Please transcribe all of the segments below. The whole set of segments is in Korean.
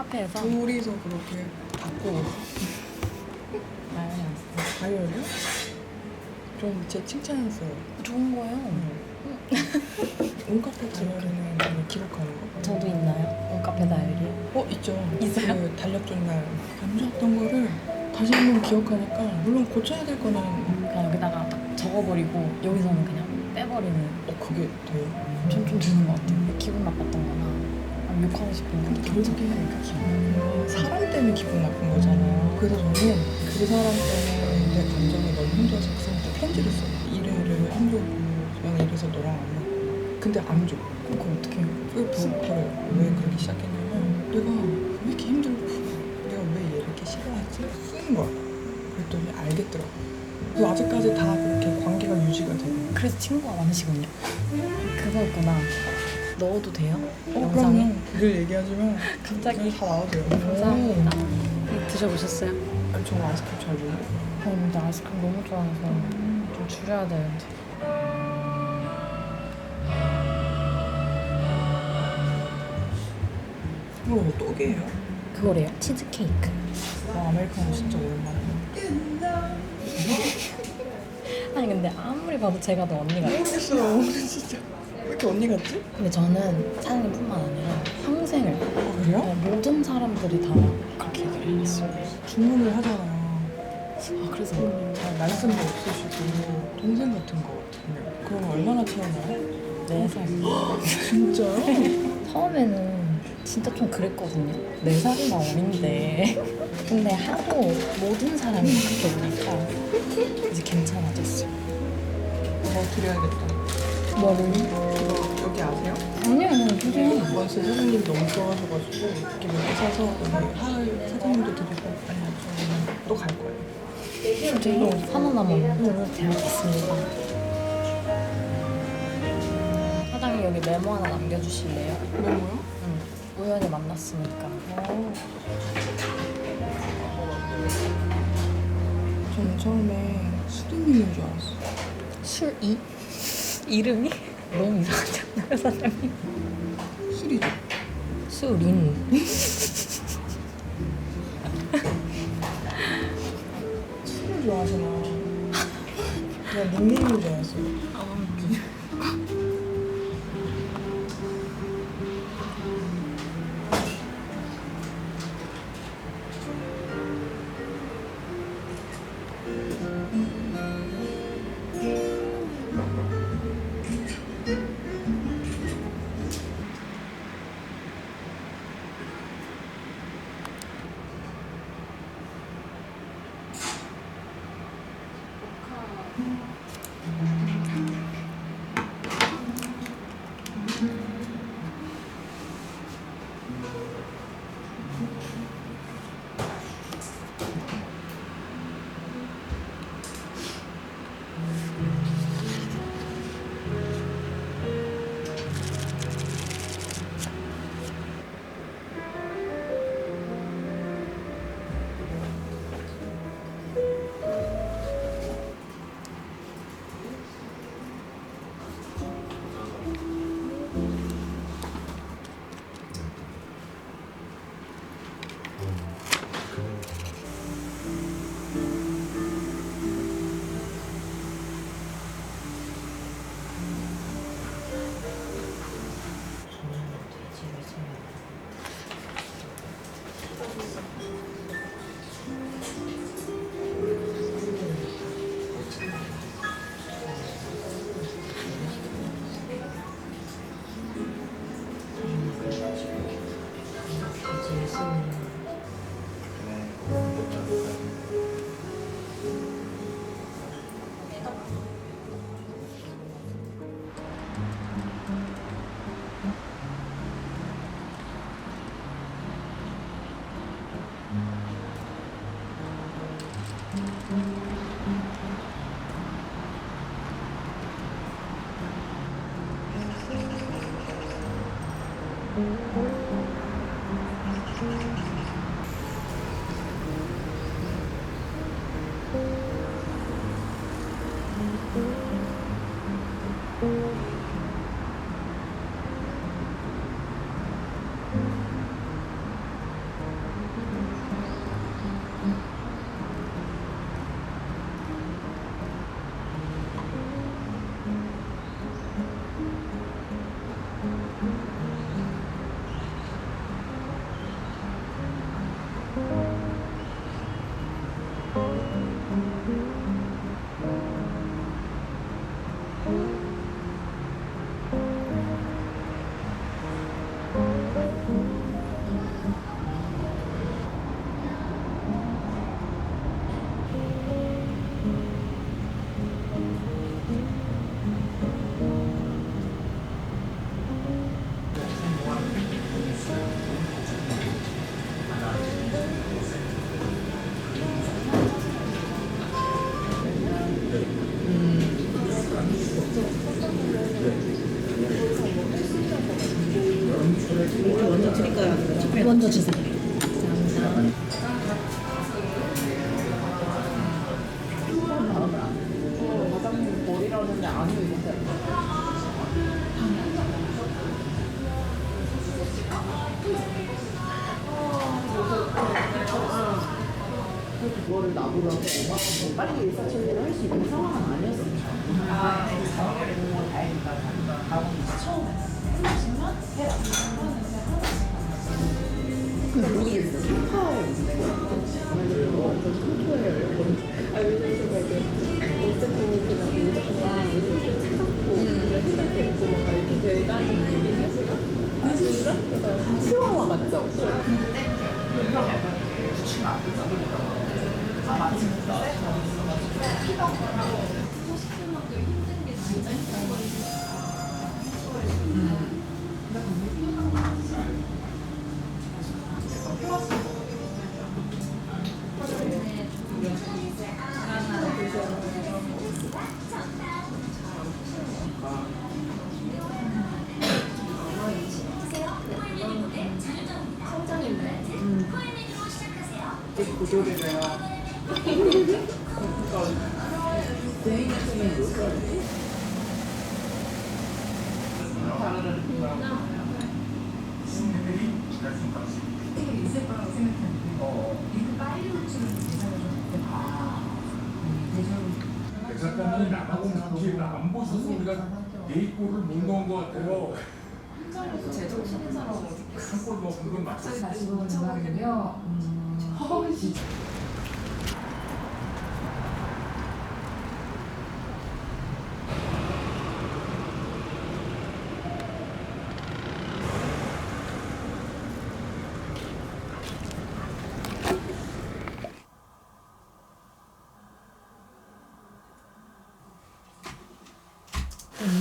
카페에서? 둘이서 그렇게 바꾸고 다이어리요? 좀 제 칭찬했어요. 좋은 거예요. 온카페 다이어리는 그냥 기록하는 거. 저도 있나요? 온카페 다이어리요? 있죠. 있어요? 그 달력 좋날 안 좋았던 거를 다시 한번 기억하니까 물론 고쳐야 될 거는 그냥 여기다가 딱 적어버리고 여기서는 그냥 빼버리는 그게 돼요. 좀 드는 것 같아요. 기분 나빴던 거나 아니면 욕하고 싶은 거 결국에 사람 때문에 기분 나쁜 거잖아요. 그래서 저는 그 사람 때문에 내 감정이 너무 힘들어서 그 사람한테 편지를 써요. 일을 안 줘고 그냥 이래서 너랑 안 맞고 근데 안 줘. 그거 어떻게 해요? 그래요. 왜 그렇게 시작했냐면 내가 왜 이렇게 힘들고 내가 왜 얘를 이렇게 싫어하지? 쓰는 거야. 그랬더니 알겠더라고. 그리고 아직까지 다 그렇게 관계가 유지가 되고. 그래서 친구가 많으시군요. 그거였구나. 넣어도 돼요? 영상에? 그럼요. 늘 얘기하지만 갑자기 다 나와도 돼요. 감사합니다. 드셔보셨어요? 아니, 저는 아이스크림 잘 먹어요. 근데 아이스크림 너무 좋아해서 좀 줄여야 되는데. 이거 뭐 떡이에요? 그거래요. 치즈케이크. 아메리카노 진짜 오랜만에. 아니 근데 아무리 봐도 제가 더 언니 같아요. 모르겠어요. 오늘 진짜 왜 이렇게 언니 같지? 근데 저는 사장님뿐만 아니라 평생을 그래요? 모든 사람들이 다 그렇게 얘기를 했어요. 주문을 하잖아요. 그래서 말씀도 없으시고 동생 같은 거 같은데. 그럼 얼마나 태어나요? 4살. 진짜요? 처음에는 진짜 좀 그랬거든요. 4살이나 어린데. 근데 하도 모든 사람이 그렇게 보니까 이제 괜찮아졌어요. 뭐 드려야겠다. 뭐를? 이거 여기 아세요? 아니요, 주세요. 제 사장님이 너무 좋아하셔가지고 이렇게 몇 개 사서 여기 사장님도 드리고 아니 저는 또 갈 거예요. 저도 하나만 대하겠습니다. 사장님 여기 메모 하나 남겨주실래요? 메모요? 응. 우연히 만났으니까. 저는 처음에 수두님인 줄 알았어요. 술이? 이름이? 너무 이상하지 않나요, 사장님? 술이죠. 술인. 술을 좋아하시나. 그냥 닉네임인 줄 알았어요. 먼저 주세요. 감사합니다. 과장님 머리라는데 안 입으세요? 그거를 나보다 더 빨리 일사천리를 할 수 있는 상황은 아니었어. 다행이다. 근데 모르겠어. 소파에 완전 소파에 왜냐면 이게 어쨌든 그냥 무조건 이렇게 차갑고 이렇게 있고 막 이렇게 돼가지고 진짜? 치와와 맞죠? 고조리네요. 대사관이 나가고 경기를 안 보셔서 우리가 네이골을 못 넣은 것 같아요. 제정신인 사람은 한골 먹은 건 맞죠? 다시 정하면요. 진짜.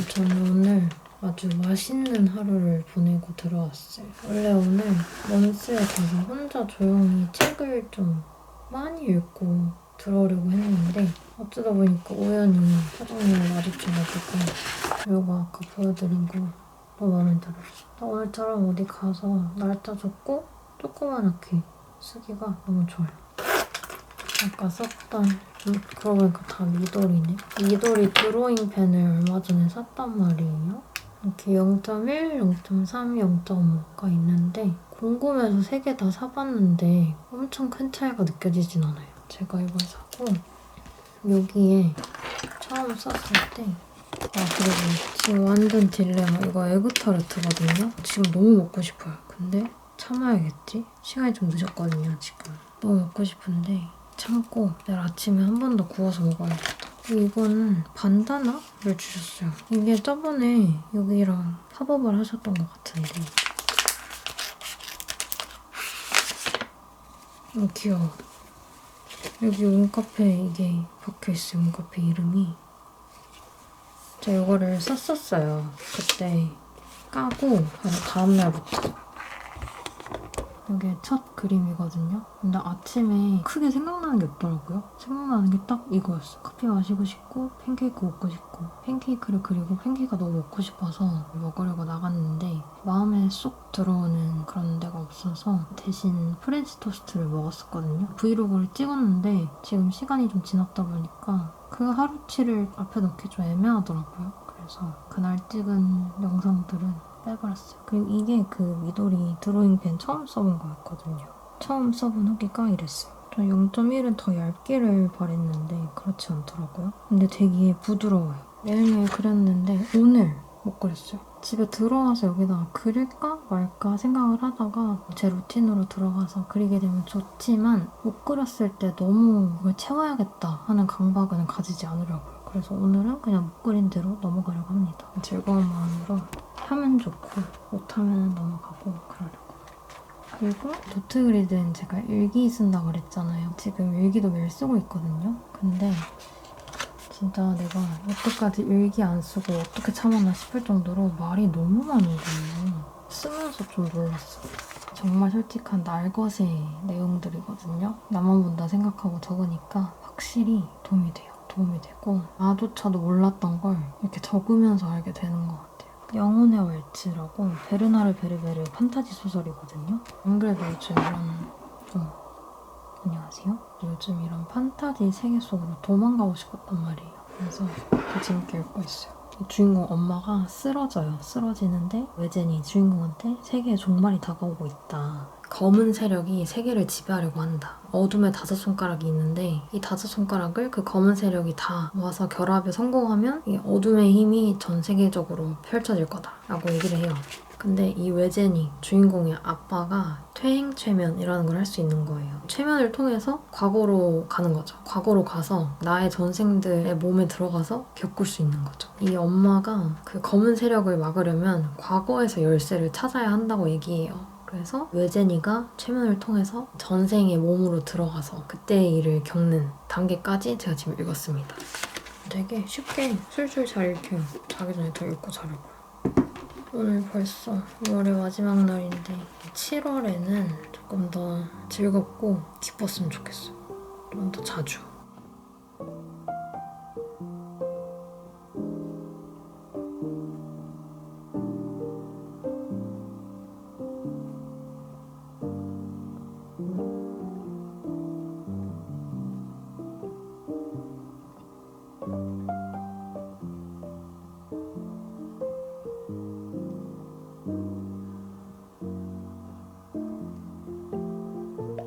저는 오늘 아주 맛있는 하루를 보내고 들어왔어요. 원래 오늘 원스에 가서 혼자 조용히 책을 좀 많이 읽고 들어오려고 했는데 어쩌다 보니까 우연히 사장님을 마주쳐가지고 이거 아까 보여드린 거 너무 마음에 들어요. 나 오늘처럼 어디 가서 날짜 적고 조그맣게 쓰기가 너무 좋아요. 아까 썼던 그러고 보니까 다 미도리네. 미도리 드로잉 펜을 얼마 전에 샀단 말이에요. 이렇게 0.1, 0.3, 0.5가 있는데 궁금해서 3개 다 사봤는데 엄청 큰 차이가 느껴지진 않아요. 제가 이걸 사고 여기에 처음 썼을 때 그리고 지금 완전 딜레마. 이거 에그타르트거든요. 지금 너무 먹고 싶어요. 근데 참아야겠지? 시간이 좀 늦었거든요, 지금. 너무 먹고 싶은데 참고 내일 아침에 한 번 더 구워서 먹어야겠다. 이거는 반다나를 주셨어요. 이게 저번에 여기랑 팝업을 하셨던 것 같은데 귀여워. 여기 웅카페 이게 박혀있어요. 웅카페 이름이. 제가 이거를 썼었어요. 그때 까고 바로 다음날부터. 이게 첫 그림이거든요. 근데 아침에 크게 생각나는 게 없더라고요. 생각나는 게 딱 이거였어. 커피 마시고 싶고 팬케이크 먹고 싶고 팬케이크를 그리고 팬케이크가 너무 먹고 싶어서 먹으려고 나갔는데 마음에 쏙 들어오는 그런 데가 없어서 대신 프렌치 토스트를 먹었었거든요. 브이로그를 찍었는데 지금 시간이 좀 지났다 보니까 그 하루치를 앞에 넣기 좀 애매하더라고요. 그래서 그날 찍은 영상들은 빼버렸어요. 그리고 이게 그 미도리 드로잉 펜 처음 써본 거였거든요. 처음 써본 후기가 이랬어요. 저 0.1은 더 얇기를 바랬는데 그렇지 않더라고요. 근데 되게 부드러워요. 매일매일 그렸는데 오늘 못 그렸어요. 집에 들어와서 여기다가 그릴까 말까 생각을 하다가 제 루틴으로 들어가서 그리게 되면 좋지만 못 그렸을 때 너무 이걸 채워야겠다 하는 강박은 가지지 않으려고요. 그래서 오늘은 그냥 못 그린 대로 넘어가려고 합니다. 즐거운 마음으로 하면 좋고 못하면 넘어가고 그러려고. 그리고 도트 그리드는 제가 일기 쓴다고 그랬잖아요. 지금 일기도 매일 쓰고 있거든요. 근데 진짜 내가 여태까지 일기 안 쓰고 어떻게 참았나 싶을 정도로 말이 너무 많은 거예요. 쓰면서 좀 놀랐어. 정말 솔직한 날것의 내용들이거든요. 나만 본다 생각하고 적으니까 확실히 도움이 돼요. 도움이 되고 나조차도 몰랐던 걸 이렇게 적으면서 알게 되는 것 같아요. 영혼의 왈츠라고 베르나르 베르베르 판타지 소설이거든요. 안 그래도 요즘 안녕하세요. 요즘 이런 판타지 세계 속으로 도망가고 싶었단 말이에요. 그래서 되게 재밌게 읽고 있어요. 이 주인공 엄마가 쓰러져요. 쓰러지는데 외젠이 주인공한테 세계의 종말이 다가오고 있다. 검은 세력이 세계를 지배하려고 한다. 어둠의 5손가락이 있는데 이 5손가락을 그 검은 세력이 다 모아서 결합에 성공하면 이 어둠의 힘이 전 세계적으로 펼쳐질 거다라고 얘기를 해요. 근데 이 외젠이 주인공의 아빠가 퇴행최면이라는 걸 할 수 있는 거예요. 최면을 통해서 과거로 가는 거죠. 과거로 가서 나의 전생들의 몸에 들어가서 겪을 수 있는 거죠. 이 엄마가 그 검은 세력을 막으려면 과거에서 열쇠를 찾아야 한다고 얘기해요. 그래서 외제니가 최면을 통해서 전생의 몸으로 들어가서 그때의 일을 겪는 단계까지 제가 지금 읽었습니다. 되게 쉽게 술술 잘 읽혀요. 자기 전에 더 읽고 자려고요. 오늘 벌써 6월의 마지막 날인데 7월에는 조금 더 즐겁고 기뻤으면 좋겠어요. 좀 더 자주.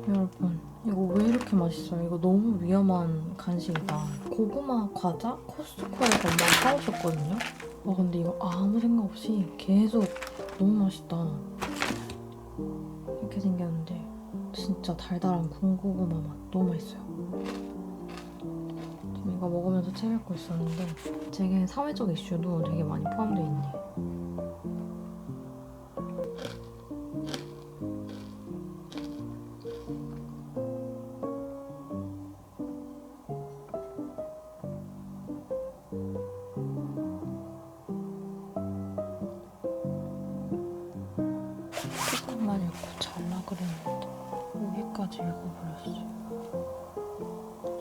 여러분 이거 왜 이렇게 맛있어요? 이거 너무 위험한 간식이다. 고구마 과자 코스트코에서 엄마가 사오셨거든요. 근데 이거 아무 생각 없이 계속 너무 맛있다. 이렇게 생겼는데 진짜 달달한 군고구마 맛 너무 맛있어요. 지금 이거 먹으면서 책 읽고 있었는데 되게 사회적 이슈도 되게 많이 포함되어 있네. 조금만 읽고 잘라 그랬는데 여기까지 읽어버렸어요.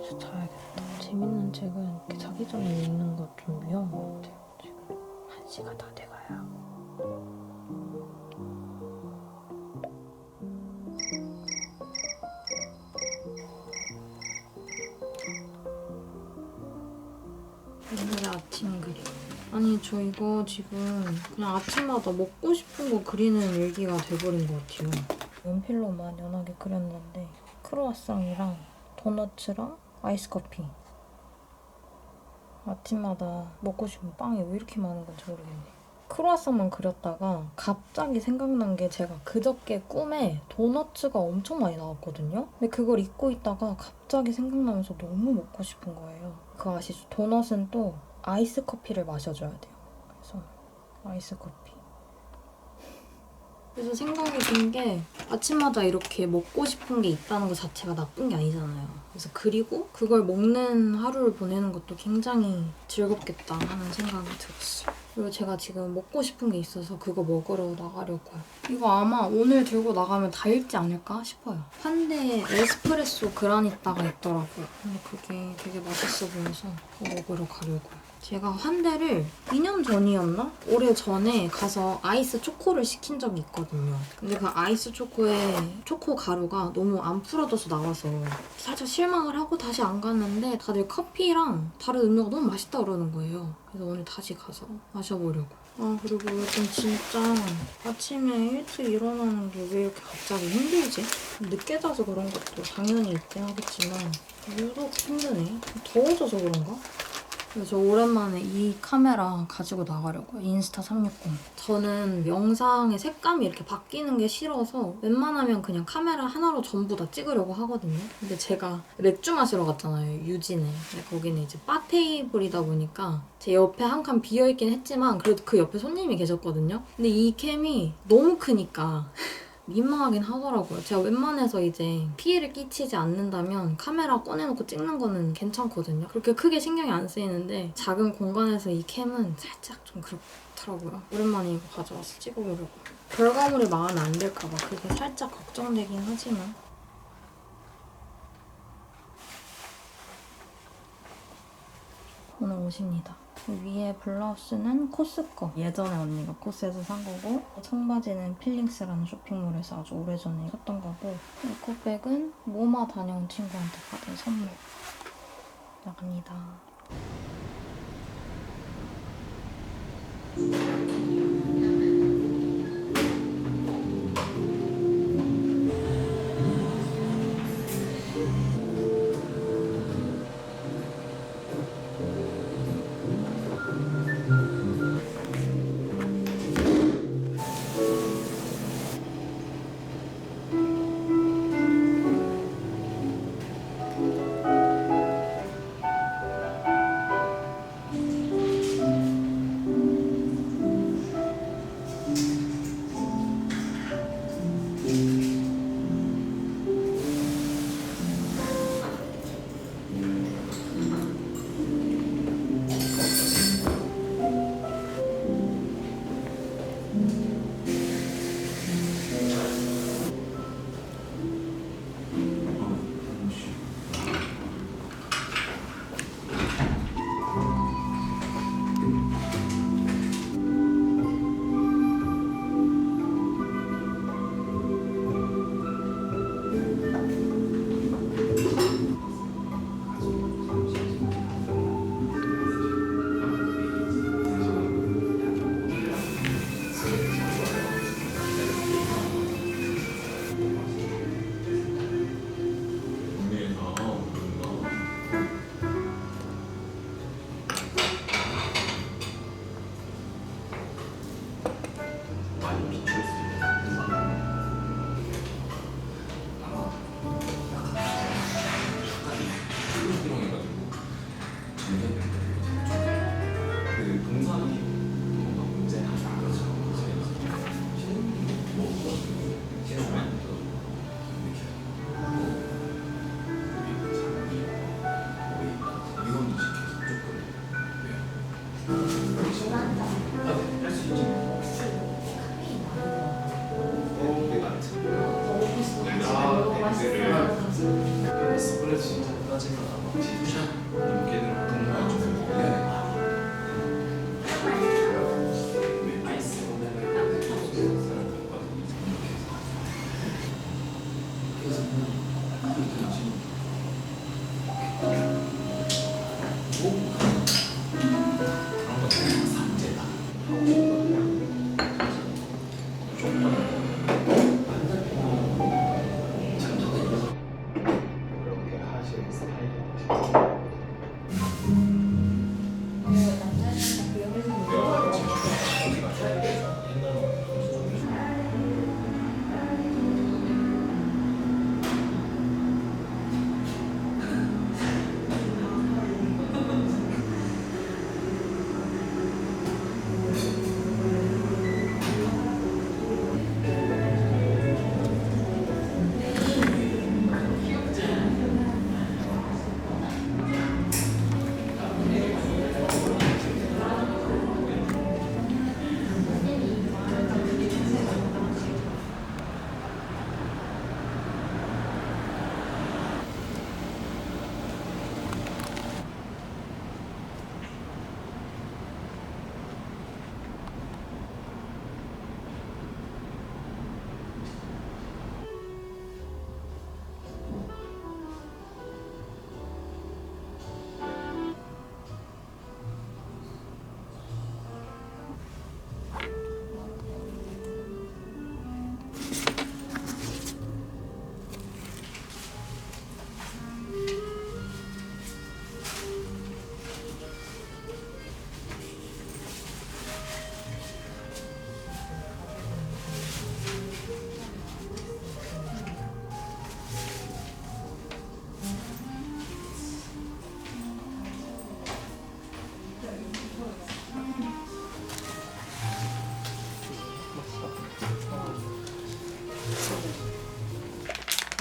이제 자야겠다. 재밌는 책은 이렇게 자기 전에 읽는 거 좀 위험한 것 같아요. 지금 1시가 다 돼가요. 오늘의 아침 그림. 아니 저 이거 지금 그냥 아침마다 먹고 싶은 거 그리는 일기가 돼버린 것 같아요. 연필로만 연하게 그렸는데 크로와상이랑 도너츠랑 아이스커피. 아침마다 먹고 싶은 빵이 왜 이렇게 많은 건지 모르겠네. 크로와상만 그렸다가 갑자기 생각난 게 제가 그저께 꿈에 도너츠가 엄청 많이 나왔거든요. 근데 그걸 잊고 있다가 갑자기 생각나면서 너무 먹고 싶은 거예요. 그거 아시죠? 도넛은 또 아이스 커피를 마셔줘야 돼요. 그래서 아이스 커피. 그래서 생각이 든 게 아침마다 이렇게 먹고 싶은 게 있다는 것 자체가 나쁜 게 아니잖아요. 그래서 그리고 그걸 먹는 하루를 보내는 것도 굉장히 즐겁겠다 하는 생각이 들었어요. 그리고 제가 지금 먹고 싶은 게 있어서 그거 먹으러 나가려고요. 이거 아마 오늘 들고 나가면 다 읽지 않을까 싶어요. 환대에 에스프레소 그라니따가 있더라고요. 근데 그게 되게 맛있어 보여서 그거 먹으러 가려고요. 제가 환대를 2년 전이었나? 오래 전에 가서 아이스 초코를 시킨 적이 있거든요. 근데 그 아이스 초코에 초코 가루가 너무 안 풀어져서 나와서 살짝 실망을 하고 다시 안 갔는데 다들 커피랑 다른 음료가 너무 맛있다 그러는 거예요. 그래서 오늘 다시 가서 마셔보려고. 그리고 요즘 진짜 아침에 일찍 일어나는 게 왜 이렇게 갑자기 힘들지? 늦게 자서 그런 것도 당연히 있긴 하겠지만 유독 힘드네. 더워져서 그런가? 그래서 오랜만에 이 카메라 가지고 나가려고요. 인스타 360. 저는 영상의 색감이 이렇게 바뀌는 게 싫어서 웬만하면 그냥 카메라 하나로 전부 다 찍으려고 하거든요. 근데 제가 맥주 마시러 갔잖아요, 유진에. 근데 거기는 이제 바 테이블이다 보니까 제 옆에 한 칸 비어있긴 했지만 그래도 그 옆에 손님이 계셨거든요. 근데 이 캠이 너무 크니까 민망하긴 하더라고요. 제가 웬만해서 이제 피해를 끼치지 않는다면 카메라 꺼내놓고 찍는 거는 괜찮거든요. 그렇게 크게 신경이 안 쓰이는데 작은 공간에서 이 캠은 살짝 좀 그렇더라고요. 오랜만에 이거 가져와서 찍어보려고. 결과물이 마음에 안 들까 봐 그게 살짝 걱정되긴 하지만 오늘 옷입니다. 위에 블라우스는 코스 거. 예전에 언니가 코스에서 산 거고 청바지는 필링스라는 쇼핑몰에서 아주 오래전에 샀던 거고 에코백은 모마 다녀온 친구한테 받은 선물. 나갑니다.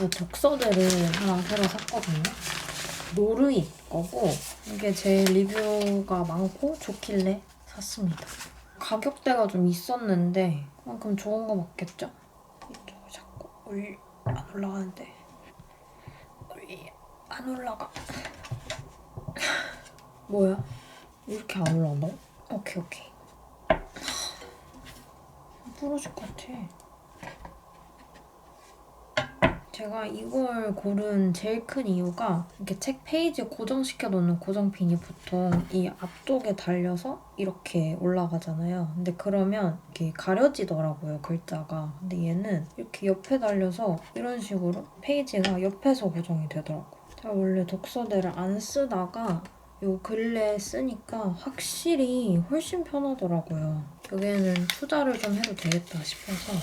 독서들을 하나 새로 샀거든요. 노르잇 거고 이게 제 리뷰가 많고 좋길래 샀습니다. 가격대가 좀 있었는데 그만큼 좋은 거 맞겠죠? 이쪽을 자꾸 안 올라가는데 안 올라가. 뭐야? 이렇게 안 올라온다고? 오케이. 부러질 것 같아. 제가 이걸 고른 제일 큰 이유가 이렇게 책 페이지 고정시켜 놓는 고정핀이 보통 이 앞쪽에 달려서 이렇게 올라가잖아요. 근데 그러면 이렇게 가려지더라고요, 글자가. 근데 얘는 이렇게 옆에 달려서 이런 식으로 페이지가 옆에서 고정이 되더라고요. 제가 원래 독서대를 안 쓰다가 요 근래에 쓰니까 확실히 훨씬 편하더라고요. 여기에는 투자를 좀 해도 되겠다 싶어서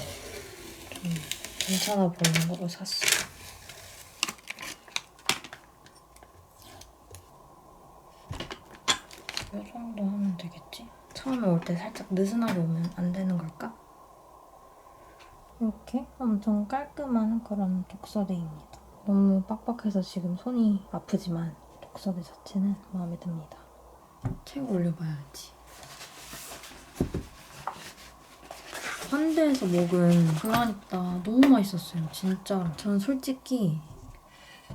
좀 괜찮아 보이는 거로 샀어요. 이 정도 하면 되겠지? 처음에 올 때 살짝 느슨하게 오면 안 되는 걸까? 이렇게 엄청 깔끔한 그런 독서대입니다. 너무 빡빡해서 지금 손이 아프지만 독서대 자체는 마음에 듭니다. 책 올려봐야지. 환대에서 먹은 그라니타 너무 맛있었어요. 진짜로. 저는 솔직히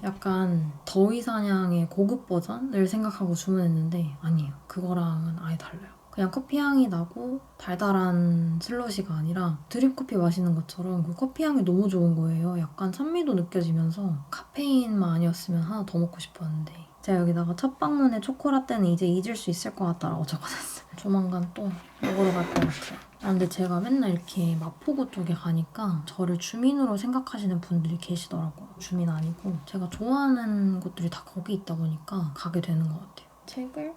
약간 더위사냥의 고급 버전을 생각하고 주문했는데 아니에요. 그거랑은 아예 달라요. 그냥 커피 향이 나고 달달한 슬러시가 아니라 드립커피 마시는 것처럼 그 커피 향이 너무 좋은 거예요. 약간 산미도 느껴지면서 카페인만 아니었으면 하나 더 먹고 싶었는데 제가 여기다가 첫 방문에 초코라떼는 이제 잊을 수 있을 것 같다라고 적어놨어요. 조만간 또 먹으러 갈 것 같아요. 근데 제가 맨날 이렇게 마포구 쪽에 가니까 저를 주민으로 생각하시는 분들이 계시더라고요. 주민 아니고 제가 좋아하는 곳들이 다 거기 있다 보니까 가게 되는 것 같아요. 책을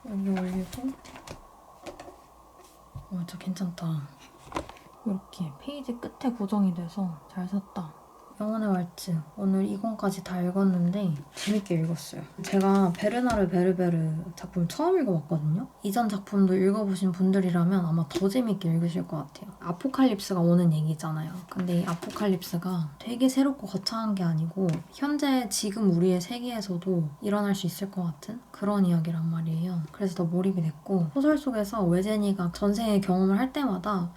여기 올리고 진짜 괜찮다. 이렇게 페이지 끝에 고정이 돼서 잘 샀다. 영혼의 왈츠 오늘 2권까지 다 읽었는데 재밌게 읽었어요. 제가 베르나르 베르베르 작품 처음 읽어봤거든요. 이전 작품도 읽어보신 분들이라면 아마 더 재밌게 읽으실 것 같아요. 아포칼립스가 오는 얘기잖아요. 근데 이 아포칼립스가 되게 새롭고 거창한 게 아니고 현재 지금 우리의 세계에서도 일어날 수 있을 것 같은 그런 이야기란 말이에요. 그래서 더 몰입이 됐고 소설 속에서 외제니가 전생의 경험을 할 때마다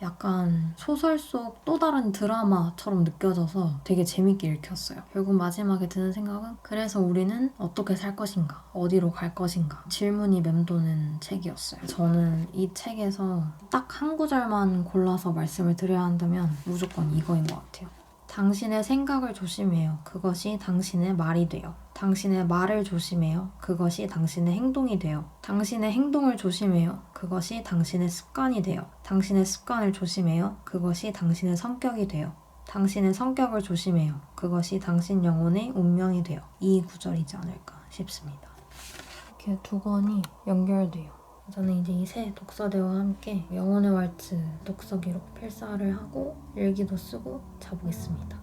약간 소설 속 또 다른 드라마처럼 느껴져서 되게 재밌게 읽혔어요. 결국 마지막에 드는 생각은 그래서 우리는 어떻게 살 것인가? 어디로 갈 것인가? 질문이 맴도는 책이었어요. 저는 이 책에서 딱 한 구절만 골라서 말씀을 드려야 한다면 무조건 이거인 것 같아요. 당신의 생각을 조심해요. 그것이 당신의 말이 돼요. 당신의 말을 조심해요. 그것이 당신의 행동이 돼요. 당신의 행동을 조심해요. 그것이 당신의 습관이 돼요. 당신의 습관을 조심해요. 그것이 당신의 성격이 돼요. 당신의 성격을 조심해요. 그것이 당신 영혼의 운명이 돼요. 이 구절이지 않을까 싶습니다. 이렇게 두 권이 연결돼요. 저는 이제 이 새 독서대와 함께 영혼의 왈츠 독서 기록 필사를 하고 일기도 쓰고 자보겠습니다.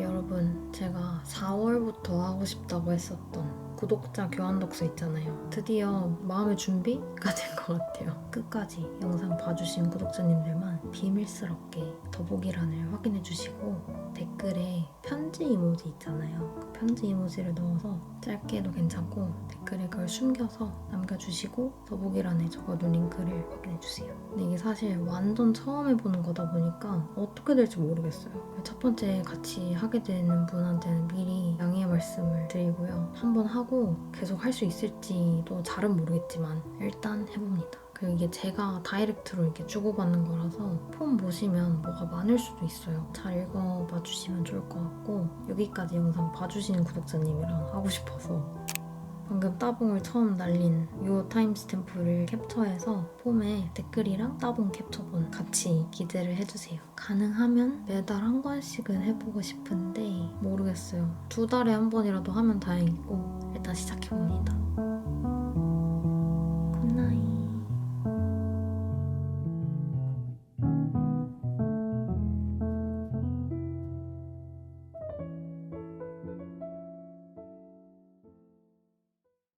여러분, 제가 4월부터 하고 싶다고 했었던 구독자 교환 독서 있잖아요. 드디어 마음의 준비가 된 것 같아요. 끝까지 영상 봐주신 구독자님들만 비밀스럽게 더보기란을 확인해주시고 댓글에 편지 이모지 있잖아요. 그 편지 이모지를 넣어서 짧게도 괜찮고 댓글에 그걸 숨겨서 남겨주시고 더보기란에 적어둔 링크를 확인해주세요. 근데 이게 사실 완전 처음 해보는 거다 보니까 어떻게 될지 모르겠어요. 첫 번째 같이 하게 되는 분한테는 미리 양해의 말씀을 드리고요. 한번 하고 계속 할 수 있을지도 잘은 모르겠지만 일단 해봅니다. 그리고 이게 제가 다이렉트로 이렇게 주고받는 거라서 폼 보시면 뭐가 많을 수도 있어요. 잘 읽어봐 주시면 좋을 것 같고 여기까지 영상 봐주시는 구독자님이랑 하고 싶어서 방금 따봉을 처음 날린 요 타임스탬프를 캡처해서 폼에 댓글이랑 따봉 캡처본 같이 기재를 해주세요. 가능하면 매달 한 권씩은 해보고 싶은데 모르겠어요. 2달에 한 번이라도 하면 다행이고 일단 시작해봅니다.